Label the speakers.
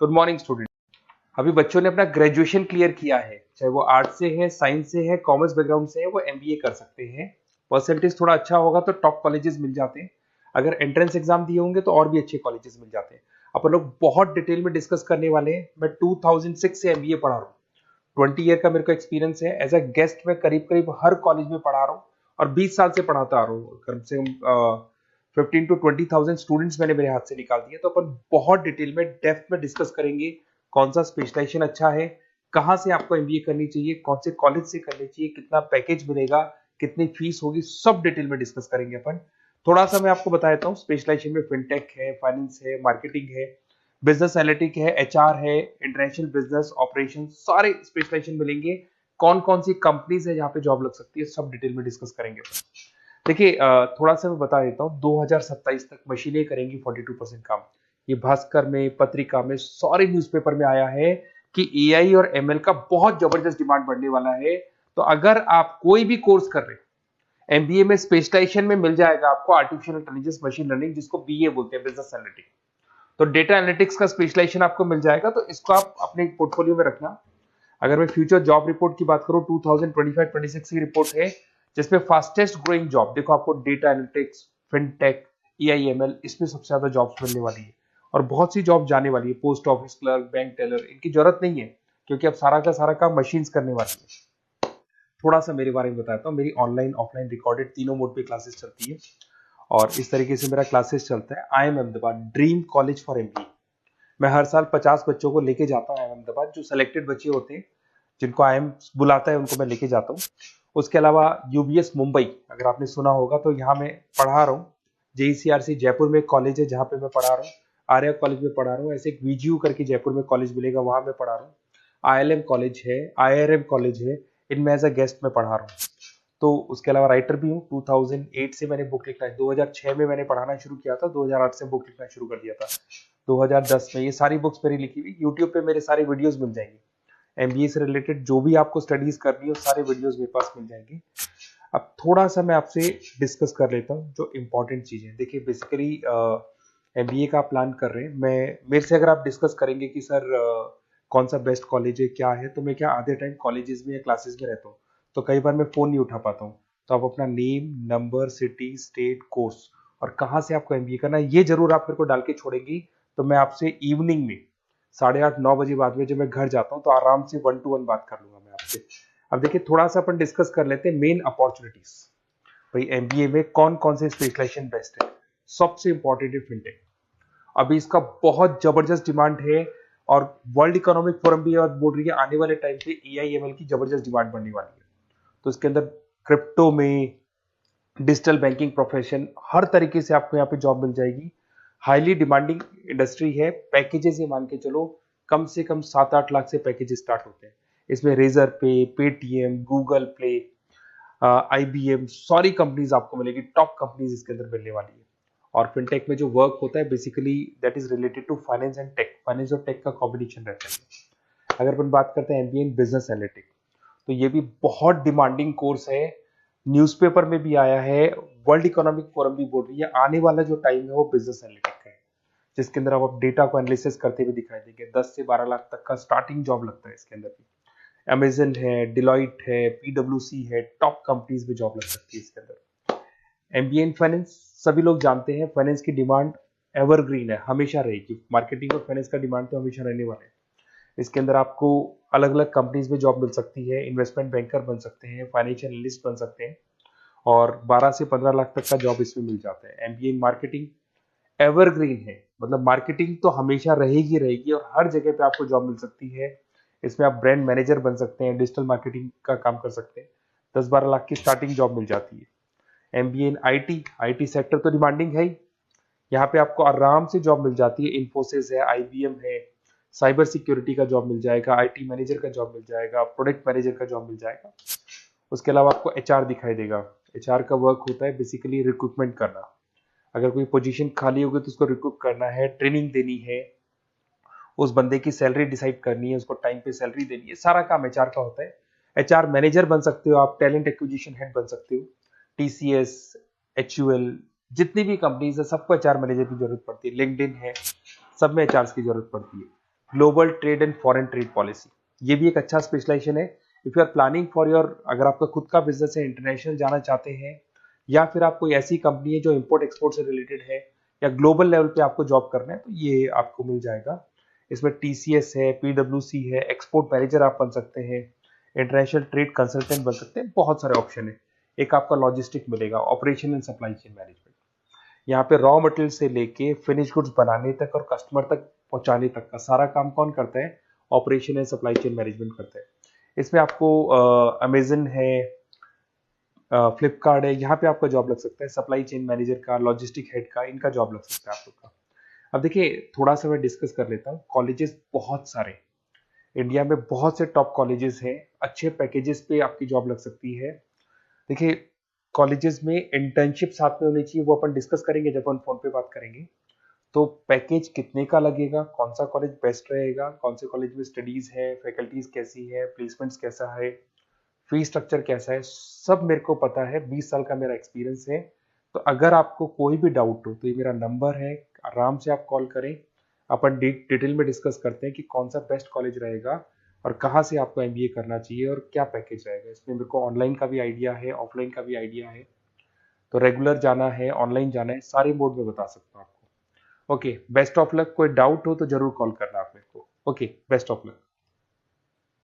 Speaker 1: Good morning student. अभी बच्चों ने अपना ग्रेजुएशन क्लियर किया है, चाहे वो आर्ट्स से है, साइंस से है, कॉमर्स बैकग्राउंड से है, वो एमबीए कर सकते हैं। परसेंटेज थोड़ा अच्छा होगा तो टॉप कॉलेजेस मिल जाते हैं। अगर एंट्रेंस एग्जाम दिए होंगे तो और भी अच्छे कॉलेजेस मिल जाते हैं। अपन लोग बहुत डिटेल में डिस्कस करने वाले हैं। मैं 2006 से एमबीए पढ़ा रहा हूँ। 20 ईयर का मेरे को एक्सपीरियंस है। एज अ गेस्ट मैं करीब करीब हर कॉलेज में पढ़ा रहा हूँ और 20 साल से पढ़ाता आ रहा हूँ। कम से कम 15 to 20,000 स्टूडेंट्स मैंने मेरे हाथ से निकाल दिए। तो अपन बहुत डिटेल में डेप्थ में डिस्कस करेंगे कौन सा स्पेशलाइजेशन अच्छा है, कहाँ से आपको एमबीए करनी चाहिए, कौन से कॉलेज से करनी चाहिए, कितना पैकेज मिलेगा, कितनी फीस होगी, सब डिटेल में डिस्कस करेंगे अपन। थोड़ा सा मैं आपको बता देता हूँ। स्पेशलाइजेशन में फिनटेक है, फाइनेंस है, मार्केटिंग है, बिजनेस एनालिटिक है, एचआर है, इंटरनेशनल बिजनेस ऑपरेशन, सारे स्पेशलाइजेशन मिलेंगे। कौन कौन सी कंपनीज है जहाँ पे जॉब लग सकती है, सब डिटेल में डिस्कस करेंगे। देखिए, थोड़ा सा मैं बता देता हूँ। 2027 तक मशीनें करेंगी 42% काम। ये भास्कर में, पत्रिका में, सारे न्यूज़पेपर में आया है कि एआई और एमएल का बहुत जबरदस्त डिमांड बढ़ने वाला है। तो अगर आप कोई भी कोर्स कर रहे हैं, एमबीए में स्पेशलाइजेशन में मिल जाएगा आपको आर्टिफिशियल इंटेलिजेंस, मशीन लर्निंग, जिसको बीए बोलते हैं, बिजनेस एनालिटिक्स। तो डेटा एनालिटिक्स का स्पेशलाइजेशन आपको मिल जाएगा, तो इसको आप अपने पोर्टफोलियो में रखना। अगर मैं फ्यूचर जॉब रिपोर्ट की बात करूं, 2025-26 की रिपोर्ट है, जिसमें फास्टेस्ट ग्रोइंग जॉब देखो आपको डेटा एनालिटिक्स, फिनटेक, ईआईएमएल, इसमें सबसे ज्यादा जॉब्स मिलने वाली है। और बहुत सी जॉब जाने वाली है। Post office clerk, bank teller, इनकी जरूरत नहीं है, क्योंकि अब सारा का सारा काम मशीन्स करने वाली है। थोड़ा सा मेरे बारे में बताता हूँ। मेरी ऑनलाइन ऑफलाइन रिकॉर्डेड तीनों मोड पे क्लासेस चलती है और इस तरीके से मेरा क्लासेस चलता है। I am Ahmedabad dream college for MBA. मैं हर साल 50 बच्चों को लेके जाता हूँ अहमदाबाद। जो सिलेक्टेड बच्चे होते हैं, जिनको आईएम बुलाता है, उनको मैं लेके जाता हूँ। उसके अलावा यूबीएस मुंबई, अगर आपने सुना होगा, तो यहाँ मैं पढ़ा रहा हूँ। जेईसीआरसी जयपुर में एक कॉलेज है जहाँ पे मैं पढ़ा रहा हूँ। आर्या कॉलेज में पढ़ा रहा हूँ। ऐसे एक वीजीयू करके जयपुर में कॉलेज मिलेगा, वहां मैं पढ़ा रहा हूँ। आईएलएम कॉलेज है, आईआरएम कॉलेज है, इनमें एज अ गेस्ट में पढ़ा रहा हूँ। तो उसके अलावा राइटर भी हूँ। 2008 से मैंने बुक लिखना है। 2006 में मैंने पढ़ाना शुरू किया था, 2008 से बुक लिखना शुरू कर दिया था। 2010 में ये सारी बुक्स मेरी लिखी हुई यूट्यूब पे मेरे सारे वीडियोस मिल जाएंगे। एमबीए से रिलेटेड जो भी आपको स्टडीज करनी है, सारे वीडियोस मेरे पास मिल जाएंगे। अब थोड़ा सा मैं आपसे डिस्कस कर लेता हूँ जो इंपॉर्टेंट चीजें। देखिए, बेसिकली एमबीए का प्लान कर रहे हैं, मैं मेरे से अगर आप डिस्कस करेंगे कि सर कौन सा बेस्ट कॉलेज है, क्या है, तो मैं क्या आधे टाइम कॉलेजेस में या क्लासेस में रहता हूँ, तो कई बार मैं फोन नहीं उठा पाता हूँ। तो आप अपना name, number, city, state, course और कहाँ से आपको एमबीए करना है, ये जरूर आप मेरे को डाल के छोड़ेंगी। तो मैं आपसे इवनिंग में 8:30-9 बजे बाद में जब मैं घर जाता हूँ, तो आराम से 1 to 1 बात कर लूंगा मैं आपसे। अब देखिए, थोड़ा सा अपन डिस्कस कर लेते हैं मेन अपॉर्चुनिटीज। भाई, एमबीए में कौन कौन से स्पेशलाइजेशन बेस्ट है। सबसे इंपॉर्टेंट है फिनटेक। अभी इसका बहुत जबरदस्त डिमांड है और वर्ल्ड इकोनॉमिक फोरम भी ये बात बोल रही है, आने वाले टाइम पे एआईएमएल की जबरदस्त डिमांड बढ़ने वाली है। तो इसके अंदर क्रिप्टो में, डिजिटल बैंकिंग प्रोफेशन, हर तरीके से आपको यहाँ पे जॉब मिल जाएगी। हाईली डिमांडिंग इंडस्ट्री है। पैकेजेस ये मान के चलो, कम से कम 7-8 लाख से पैकेजेस स्टार्ट होते हैं। इसमें रेजर पे, पेटीएम, गूगल प्ले, आईबीएम, सारी कंपनीज आपको मिलेगी। टॉप कंपनीज इसके अंदर मिलने वाली है। और फिनटेक में जो वर्क होता है, basically that is related to finance and tech. Finance और टेक का कॉम्बिनेशन रहता है। अगर अपन बात करते हैं एमबीए इन बिजनेस एनालिटिक्स, तो ये भी बहुत डिमांडिंग कोर्स है। न्यूज़पेपर में भी आया है, वर्ल्ड इकोनॉमिक फोरम भी बोल रही है आने वाला जो टाइम है वो बिजनेस एनालिटिक्स का है, जिसके अंदर आप डेटा को एनालिसिस करते हुए दिखाई देंगे। 10 से 12 लाख तक का स्टार्टिंग जॉब लगता है इसके अंदर भी। अमेजन है, डिलॉइट है, पीडब्ल्यूसी है, टॉप कंपनीज में जॉब लग सकती है इसके अंदर। एमबीए इन फाइनेंस, सभी लोग जानते हैं फाइनेंस की डिमांड एवरग्रीन है, हमेशा रहेगी। मार्केटिंग और फाइनेंस का डिमांड तो हमेशा रहने वाला है। इसके अंदर आपको अलग अलग कंपनीज में जॉब मिल सकती है। इन्वेस्टमेंट बैंकर बन सकते हैं, फाइनेंशियल एनालिस्ट बन सकते हैं और 12 से 15 लाख तक का जॉब इसमें मिल जाता है। एमबीए इन मार्केटिंग एवरग्रीन है, मतलब मार्केटिंग तो हमेशा रहेगी रहेगी और हर जगह पे आपको जॉब मिल सकती है। इसमें आप ब्रांड मैनेजर बन सकते हैं, डिजिटल मार्केटिंग का काम कर सकते हैं। 10-12 लाख की स्टार्टिंग जॉब मिल जाती है। MBA in IT, IT sector तो डिमांडिंग है ही। यहाँ पे आपको आराम से जॉब मिल जाती है। इन्फोसिस है, आईबीएम है, साइबर सिक्योरिटी का जॉब मिल जाएगा, आईटी मैनेजर का जॉब मिल जाएगा, प्रोडक्ट मैनेजर का जॉब मिल जाएगा। उसके अलावा आपको एचआर दिखाई देगा। एचआर का वर्क होता है बेसिकली रिक्रूटमेंट करना। अगर कोई पोजीशन खाली होगी तो उसको रिक्रूट करना है, ट्रेनिंग देनी है, उस बंदे की सैलरी डिसाइड करनी है, उसको टाइम पे सैलरी देनी है, सारा काम एचआर का होता है। एचआर मैनेजर बन सकते हो आप, टैलेंट एक्विजिशन हेड बन सकते हो। टीसीएस, एचयूएल, जितनी भी कंपनीज है सबको एचआर मैनेजर की जरूरत पड़ती है। लिंक्डइन है, सब में एचआर की जरूरत पड़ती है। Global trade and foreign trade policy, ये भी एक अच्छा स्पेशलाइजेशन है। If you are planning for your, अगर आपका खुद का बिजनेस है, इंटरनेशनल जाना चाहते हैं, या फिर आप कोई ऐसी कंपनी है जो इंपोर्ट एक्सपोर्ट से रिलेटेड है, या ग्लोबल लेवल पे आपको जॉब करना है, तो ये आपको मिल जाएगा। इसमें टीसीएस है, पीडब्ल्यूसी है, एक्सपोर्ट मैनेजर आप बन सकते हैं, इंटरनेशनल ट्रेड कंसल्टेंट बन सकते हैं, बहुत सारे ऑप्शन है। एक आपका लॉजिस्टिक मिलेगा, operation and supply chain management. यहाँ पे रॉ मटेरियल से लेके फिनिश गुड्स बनाने तक और कस्टमर तक पहुंचाने तक का सारा काम कौन करता है? Operation and supply chain management करता है। इसमें आपको अमेजन है, फ्लिपकार्ट है, यहाँ पे आपका जॉब लग सकता है, सप्लाई चेन मैनेजर का, लॉजिस्टिक हेड का, इनका जॉब लग सकता है आप लोग का। अब देखिए, थोड़ा सा मैं डिस्कस कर लेता हूँ। कॉलेजेस बहुत सारे इंडिया में, बहुत से टॉप कॉलेजेस हैं, अच्छे पैकेजेस पे आपकी जॉब लग सकती है। देखिए, कॉलेजेस में इंटर्नशिप साथ में होनी चाहिए, वो अपन डिस्कस करेंगे जब अपन फोन पे बात करेंगे। तो पैकेज कितने का लगेगा, कौन सा कॉलेज बेस्ट रहेगा, कौन से कॉलेज में स्टडीज है, फैकल्टीज कैसी है, प्लेसमेंट्स कैसा है, फी स्ट्रक्चर कैसा है, सब मेरे को पता है। 20 साल का मेरा एक्सपीरियंस है। तो अगर आपको कोई भी डाउट हो तो ये मेरा नंबर है, आराम से आप कॉल करें। अपन डिटेल में डिस्कस करते हैं कि कौन सा बेस्ट कॉलेज रहेगा और कहाँ से आपको एमबीए करना चाहिए और क्या पैकेज रहेगा। इसमें मेरे को ऑनलाइन का भी आइडिया है, ऑफलाइन का भी आइडिया है। तो रेगुलर जाना है, ऑनलाइन जाना है, सारे मोड में बता सकता हूँ आपको। Okay, best of luck. कोई डाउट हो तो जरूर कॉल करना आप मेरे को। Okay, best of luck.